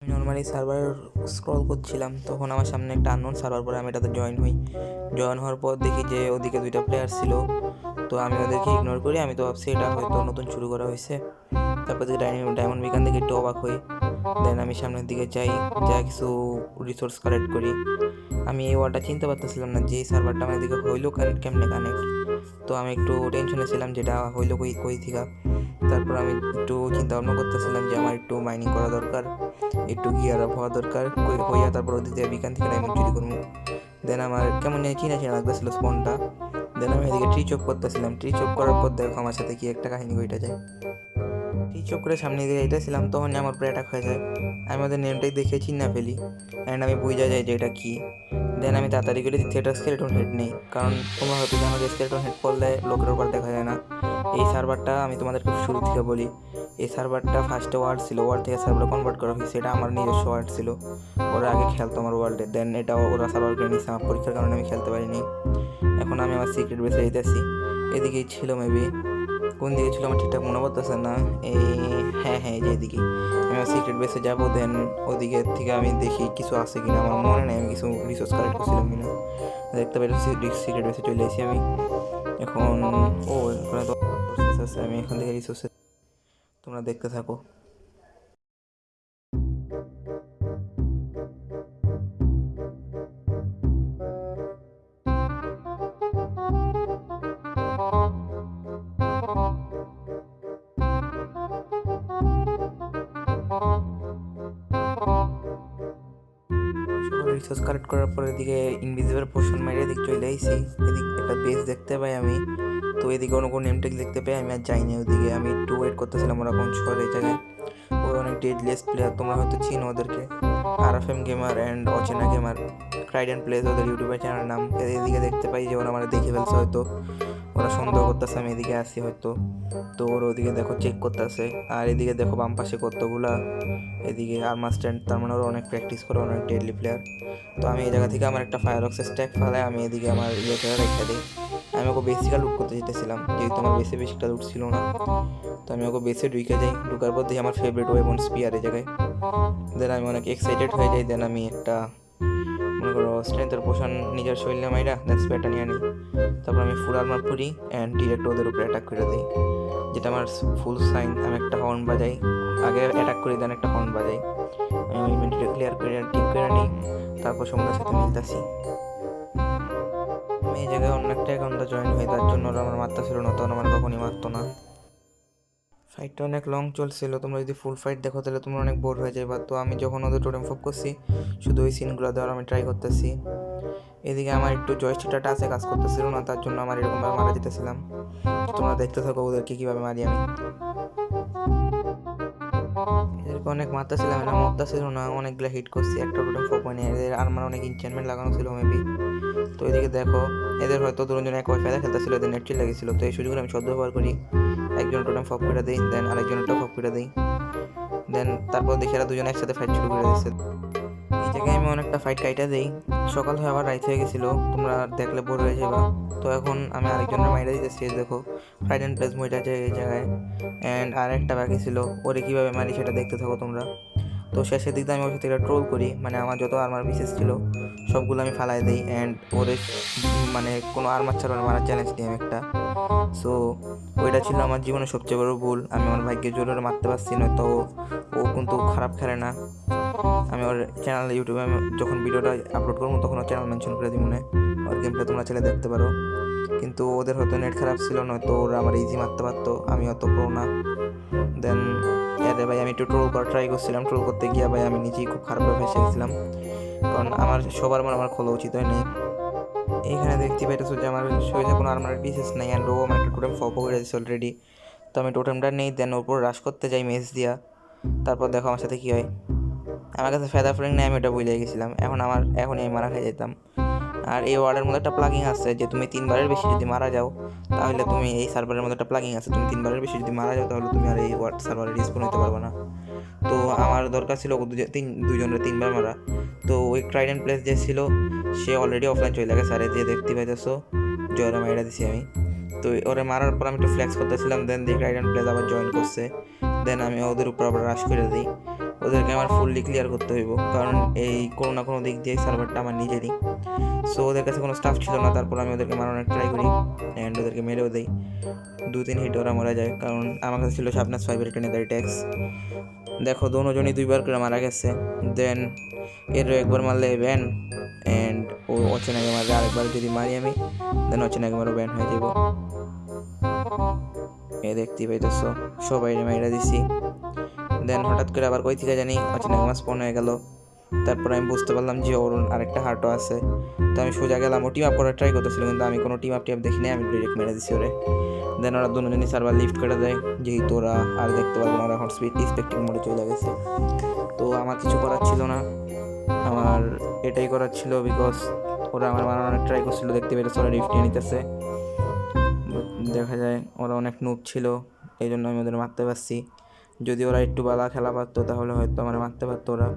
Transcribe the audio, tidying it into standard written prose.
আমি normally server scroll করছিলাম, তখন আমার সামনে একটা আননোন সার্ভার পরে আমি এটাতে জয়েন হই। জয়েন হওয়ার পর দেখি যে ওদিকে দুইটা প্লেয়ার ছিল, তো আমি ওদেরকে ইগনোর করি। আমি তো ভাবছি এটা হয়তো নতুন শুরু করা হয়েছে। তারপর দেখি ডায়মন্ড বিকান থেকে একটু অবাক হই। দেন আমি সামনের দিকে যাই, যা কিছু রিসোর্স কালেক্ট করি। আমি এই ওয়ার্ডটা চিনতে পারতেছিলাম না যে এই সার্ভারটা আমার দিকে হইলো কেমনে কানেক্ট। তো আমি একটু টেনশনে ছিলাম যেটা হইলো কই কই থেকে। তারপর আমি একটু চিন্তা ভাবনা করতেছিলাম যে আমার একটু মাইনিং করা দরকার, একটু গিয়ার আপ হওয়া দরকার হইয়া তারপর ওদিক দিয়ে বিকান থেকে ডায়মন্ড চুরি করবো। দেন আমার কেমন জানি চিনা চিনা লাগতেছিল স্পনটা। দেন আমি এদিকে ট্রি চপ করতেছিলাম। ট্রি চপ করার পর দেখো আমার সাথে কি একটা কাহিনী ঘটে যায়। ট্রি চপ করে সামনে দিকে যাইতেছিলাম, তখনই আমার উপরে অ্যাটাক হয়ে যায়। আমি ওদের নেমটাই দেখে চিন্না ফেলি অ্যান্ড আমি বুঝা যাই যে এটা কি। দেন আমি তাড়াতাড়ি করে থিয়েটার স্কেলেটন হেড নেই, কারণ তোমরা হয়তো জানো যে স্কেলেটন হেড পড়লে লোকের উপর দেখা যায় না। এই সার্ভারটা আমি তোমাদেরকে শুরু থেকে বলি, এই সার্ভারটা ফার্স্টে ওয়ার্ল্ড ছিল, ওয়ার্ল্ড থেকে সার্ভারে কনভার্ট করা হয়েছে। এটা আমার নিজস্ব ওয়ার্ল্ড ছিল, ওরা আগে খেলতো আমার ওয়ার্ল্ডে। দেন এটা ওরা সার্ভার করে নিয়েছে, আমার পরীক্ষার কারণে আমি খেলতে পারিনি। এখন আমি আমার সিক্রেট বেসে যেতেছি। এদিকেই ছিল মেবি, কোন দিকে ছিল আমার ঠিকঠাক মনে পড়তেছে না। এই হ্যাঁ হ্যাঁ, এই যে এদিকে আমি আমার সিক্রেট বেসে যাবো। দেন ওদিকে থেকে আমি দেখি কিছু আছে কিনা, আমার মনে নেই আমি কিছু রিসোর্স কালেক্ট করছিলাম কিনা। দেখতে পাই সিক্রেট বেসে চলে এসেছি আমি এখন। ও এখানে তো রিসোর্স আছে, আমি এখান থেকে রিসোর্স তোমরা দেখতে থাকো। রিসোর্স কালেক্ট করার পরে এদিকে ইনভিজিবল পোর্শন মেরে এদিকে চলে আইসি। এদিকে একটা বেস দেখতে পাই আমি, তো এদিকে অন্য কোনো নেমটেক দেখতে পাই। আমি আর যাইনি ওদিকে, আমি একটু ওয়েট করতেছিলাম ওরা কোন শহরে এই জায়গায়। ওরা অনেক ডেডলিয়েস্ট প্লেয়ার, তোমরা হয়তো চিনো ওদেরকে, RFM গেমার অ্যান্ড অচেনা গেমার, ক্রাইডেন প্লেস ওদের ইউটিউবের চ্যানেলের নাম। এদিকে দেখতে পাই যে ওরা আমার দেখে ফেলছে হয়তো, ওরা সন্দেহ করতেছে আমি এদিকে আসি হয়তো। তো ওরা ওদিকে দেখো চেক করতেছে, আর এদিকে দেখো বাম পাশে কতগুলা এদিকে আর্মার স্ট্যান্ড, তার মানে ওরা অনেক প্র্যাকটিস করে, অনেক ডেডলি প্লেয়ার। তো আমি এই জায়গা থেকে আমার একটা ফায়ারক্সের স্ট্যাক ফেলায় আমি এদিকে আমার ইয়েটা রেখে দিই। আমি ওকে বেসিক্যাল লুট করতে যেতেছিলাম, যেহেতু আমার বেসে বেশিটা লুট ছিল না। তো আমি ওকে বেসে ঢুকে যাই, ঢুকার পর দেখি আমার ফেভারিট ওয়েপন স্পিয়ার এই জায়গায়। দেন আমি অনেক এক্সাইটেড হয়ে যাই। দেন আমি একটা মনে করো স্ট্রেংথের পোশন নিজের শরীরে মাইরা দেন স্পেয়ারটা নিয়ে নিই। তারপর আমি ফুল আর্মার পরি অ্যান্ড ডিরেক্ট ওদের উপরে অ্যাটাক করে দিই, যেটা আমার ফুল সাইন। আমি একটা হর্ন বাজাই, আগে অ্যাটাক করি দেন একটা হর্ন বাজাই। আমি ইনভেন্টরি ক্লিয়ার করে টিক করে নিই, তারপর সমুদ্রের সাথে মিলতাছি। আমি এই জায়গায় অন্য একটা অ্যাকাউন্টে জয়েন হই, তার জন্য ওরা আমার মারতে ছিল না, তখন আমার কখনই মারতো না। ফাইটটা অনেক লং চলছিল, তোমরা যদি ফুল ফাইট দেখো তাহলে তোমরা অনেক বোর হয়ে যাবে। তো আমি যখন ওদের টোটেম ফোক করছি, শুধু ওই সিনগুলো দেওয়ার আমি ট্রাই করতেছি। এদিকে আমার একটু জয়স্টিকটা টাচে কাজ করতেছিল না, তার জন্য আমার এরকমভাবে মারা যেতেছিলাম। তোমরা দেখতে থাকো ওদেরকে কীভাবে মারি আমি। এদেরকে অনেক মারতেছিলাম, এরা মরতেছিল না, অনেকগুলো হিট করছি, একটা টোটেম ফোক হয়নি। এদের আর্মার অনেক ইনচেন্টমেন্ট লাগানো ছিল মেবি। তো এদিকে দেখো এদের হয়তো দুজন এক ওয়াইফাই খেলতেছিল, এদের নেট চিল লেগেছিল। তো এই সুযোগে আমি সদ্ব্যবহার করি, একজন টোটেম ফপ করে দিই, দেন আরেকজনেরটা ফপ করে দিই। দেন তারপর দেখি এরা দুজন একসাথে ফাইট শুরু করে দিচ্ছে। এই জায়গায় আমি অনেকটা ফাইট কাইটা দিই। সকাল হয়ে আবার রাইত হয়ে গেছিলো, তোমরা দেখলে বোর হয়ে যাবা। তো এখন আমি আরেকজনের মাইরা দিতেছি, দেখো ফ্রাইড অ্যান্ড প্লেস মইটা যায় এই জায়গায়। অ্যান্ড আর একটা বাকি ছিল, ওরে কীভাবে মারি সেটা দেখতে থাকো তোমরা। তো শেষের দিক দিয়ে আমি ওর সাথে একটা ট্রোল করি, মানে আমার যত আর্মার পিসেস ছিল সবগুলো আমি ফালাই দিই। অ্যান্ড ওরে মানে কোনো আর্মার ছাড়া মারার চ্যালেঞ্জ নিই আমি একটা। সো ওইটা ছিল আমার জীবনের সবচেয়ে বড় ভুল, আমি আমার ভাগ্যের জোরে মারতে পারছি না। তো ও কিন্তু খারাপ খেলে না। আমি ওর চ্যানেল ইউটিউবে যখন ভিডিওটা আপলোড করবো তখন ওর চ্যানেল মেনশন করে দিব, মনে ওর গেমটা তোমরা ছেলে দেখতে পারো। কিন্তু ওদের হয়তো নেট খারাপ ছিল, নয়তো ওরা আমার ইজি মারতে পারতো, আমি অত প্রো না। দেন এরে ভাই আমি একটু ট্রোল করা ট্রাই করছিলাম, ট্রোল করতে গিয়ে ভাই আমি নিজেই খুব খারাপভাবে ফেসে গেছিলাম, কারণ আমার সবার মনে আমার খোলা উচিত হয়নি। এইখানে দেখতে পাইতেছো যে আমার শরীরে কোনো আর্মার পিসেস নেই, অ্যান্ড ও আমার একটা টোটেম ফপও করে দিচ্ছে অলরেডি। তো আমি টোটেমটা নেই, দেন ওর উপর রাশ করতে যাই মেজ দিয়া। তারপর দেখো আমার সাথে কী হয়। আমার কাছে ফেদা ফ্রেং নেই, আমি ওটা ভুলে গেছিলাম। এখনই আমি মারা খেয়ে যেতাম। আর এই ওয়ার্ডের মধ্যে একটা প্লাগিং আছে যে তুমি 3বারের বেশি যদি মারা যাও তাহলে তুমি এই সার্ভারের মধ্যে একটা প্লাগিং আছে, তুমি 3বারের বেশি যদি মারা যাও তাহলে তুমি আর এই ওয়ার্ড সার্ভারে রিস্পন হতে পারবে না। তো আমার দরকার ছিল দুজনের 3বার মারা। তো ওই ট্রাইডেন্ট প্লেস যে ছিল সে অলরেডি অফলাইন চলে গেছে, আর যে দেখতে পাইতেছো জয়রা মাইরা দিছি আমি। তো ওরা মারার পর আমি একটু ফ্ল্যাক্স করতেছিলাম, দেন দেখি ট্রাইডেন্ট প্লেস আবার জয়েন করছে। দেন আমি ওদের উপর আবার রাশ করে দিই। ওদেরকে আমার ফুললি ক্লিয়ার করতে হইব, কারণ এই কোনো না কোনো দিক দিয়ে সার্ভারটা আমার নিজেরই। সো ওদের কাছে কোনো স্টাফ ছিল না, তারপর আমি ওদেরকে মারানোর ট্রাই করি অ্যান্ড ওদেরকে মেরেও দেই। 2-3 হিট ওরা মারা যায়, কারণ আমার কাছে ছিল শাপনাস 5-এর টেনেদারি ট্যাক্স। দেখো দুজনই 2বার করে মারা গেছে। দেন এরও একবার মারলে ব্যান, অ্যান্ড ও অচেনাকে মারলে আরেকবার যদি মারি আমি, দেন অচেনাকে মারও ব্যান হয়ে যাব। এ দেখতেই পাইতেছ সবাই মাইরা দিছি। দেন হঠাৎ করে আবার কই থেকে জানি অচেনাকে মাছ স্পন হয়ে গেল। তারপর আমি বুঝতে পারলাম যে ওর আরেকটা হার্টও আছে। তো আমি সোজা গেলাম, ও টিম আপ করার ট্রাই করতেছিল, কিন্তু আমি কোনো টিম আপ দেখি না, আমি ডিরেক্ট মেরে দিছি ওরে। দেন ওরা দুজনই সার্ভার লিফট করে দেয়, যেহেতু ওরা আর দেখতে পারবো না, ওরা এখন স্পেক্টিং মোডে চলে গেছে। তো আমার কিছু করার ছিল না, আমার এটাই করার ছিল, বিকজ ওরা আমার মারানোর ট্রাই করছিল, দেখতে পেরেছে ওরা লিফট নিয়ে নিতেছে। দেখা যায় ওরা অনেক নুব ছিল, এই জন্য আমি ওদের মারতে পারছি। যদি ওরা একটু বালা খেলা পারতো তাহলে হয়তো আমার মারতে পারতো ওরা।